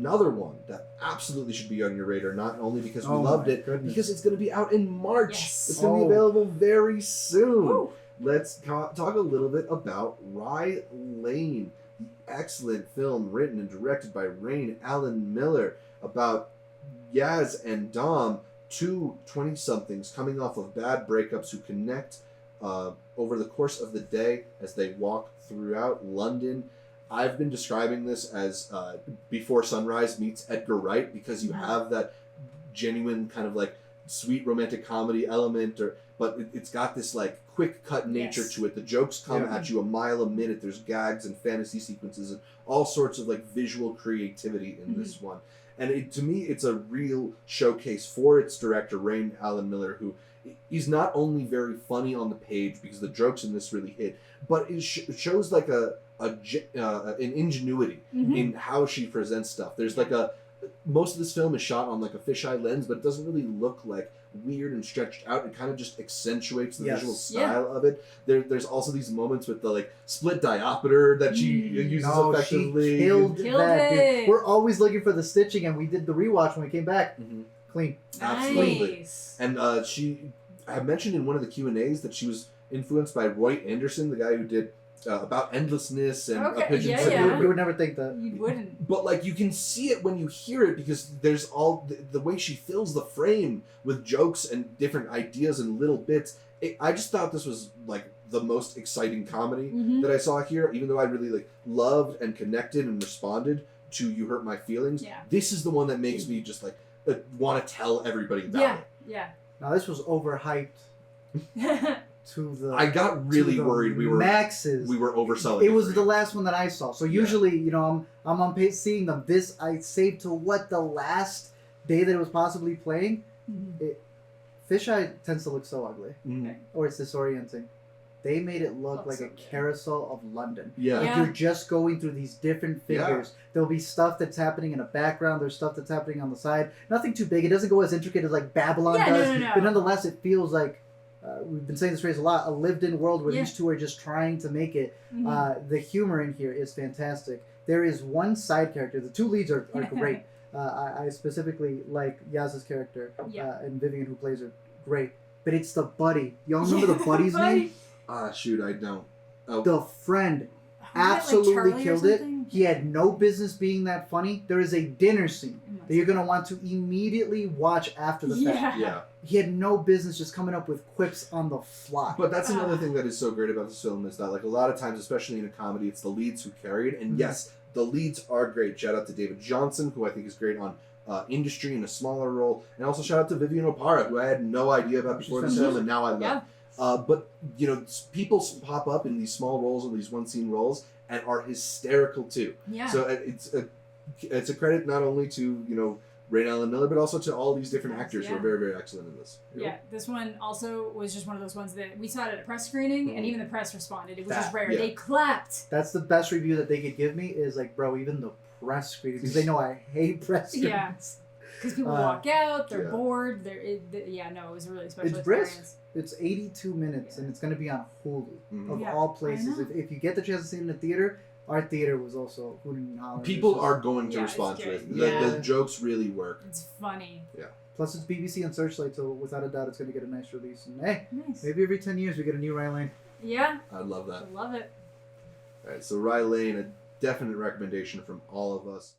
another one that absolutely should be on your radar, not only because we loved it, goodness. because it's going to be out in March. Yes. It's going to be available very soon. Woo. Let's talk a little bit about Rye Lane, the excellent film written and directed by Rain Allen Miller about Yaz and Dom, two 20-somethings coming off of bad breakups who connect over the course of the day as they walk throughout London. I've been describing this as Before Sunrise meets Edgar Wright, because you have that genuine kind of like sweet romantic comedy element, but it's got this like quick cut nature to it. The jokes come at you a mile a minute. There's gags and fantasy sequences and all sorts of like visual creativity in this one. And to me, it's a real showcase for its director, Rain Allen Miller, who he's not only very funny on the page because the jokes in this really hit, but it shows like an ingenuity in how she presents stuff. There's like most of this film is shot on like a fisheye lens, but it doesn't really look like weird and stretched out. It kind of just accentuates the visual style of it. There's also these moments with the like split diopter that she uses effectively. She killed that. it. Dude. We're always looking for the stitching, and we did the rewatch when we came back. Clean. Absolutely. Nice. And I mentioned in one of the Q&As that she was influenced by Roy Anderson, the guy who did About Endlessness and A Pigeon Soup. You would never think that. You wouldn't. But like you can see it when you hear it, because there's all the way she fills the frame with jokes and different ideas and little bits. I just thought this was like the most exciting comedy that I saw here, even though I really like loved and connected and responded to You Hurt My Feelings. Yeah. This is the one that makes me just like want to tell everybody about it. Yeah. Now this was overhyped Yeah. to the. I got really worried we were overselling. It was the last one that I saw. So usually, you know, I'm on pace seeing them. This I saved to the last day that it was possibly playing. Fisheye tends to look so ugly, or it's disorienting. They made it look like a carousel of London. Yeah. Like you're just going through these different figures. There'll be stuff that's happening in the background. There's stuff that's happening on the side. Nothing too big. It doesn't go as intricate as like Babylon does. No. But nonetheless, it feels like, we've been saying this phrase a lot, a lived-in world where these two are just trying to make it. The humor in here is fantastic. There is one side character. The two leads are great. I specifically like Yaz's character and Vivian, who plays her, great. But it's the buddy. Y'all remember the buddy's name? Shoot, I don't. The friend absolutely killed it. He had no business being that funny. There is a dinner scene that you're going to want to immediately watch after the fact. Yeah. He had no business just coming up with quips on the fly. But that's another thing that is so great about this film, is that like a lot of times, especially in a comedy, it's the leads who carry it. And yes, the leads are great. Shout out to David Johnson, who I think is great on Industry in a smaller role. And also shout out to Vivian Oparah, who I had no idea about before this film, and now I love. But, you know, people pop up in these small roles or these one-scene roles and are hysterical too. Yeah. So it's a credit not only to, you know, Rain Allen Miller, but also to all these different actors who are very, very excellent in this. Yeah, this one also was just one of those ones that we saw it at a press screening, and even the press responded. It was just rare. They clapped. That's the best review that they could give me, is like, bro, even the press screenings, because they know I hate press screenings. Yeah. Because people walk out, they're bored. It was a really special It's experience. brisk. It's 82 minutes, and it's going to be on Hulu, of all places. If you get the chance to see it in the theater, our theater was also hooting and hollering. People are going to respond to it. The jokes really work. It's funny. Yeah. Plus, it's BBC and Searchlight, so without a doubt, it's going to get a nice release. And hey, maybe every 10 years we get a new Rye Lane. Yeah. I love that. I love it. All right, so Rye Lane, a definite recommendation from all of us.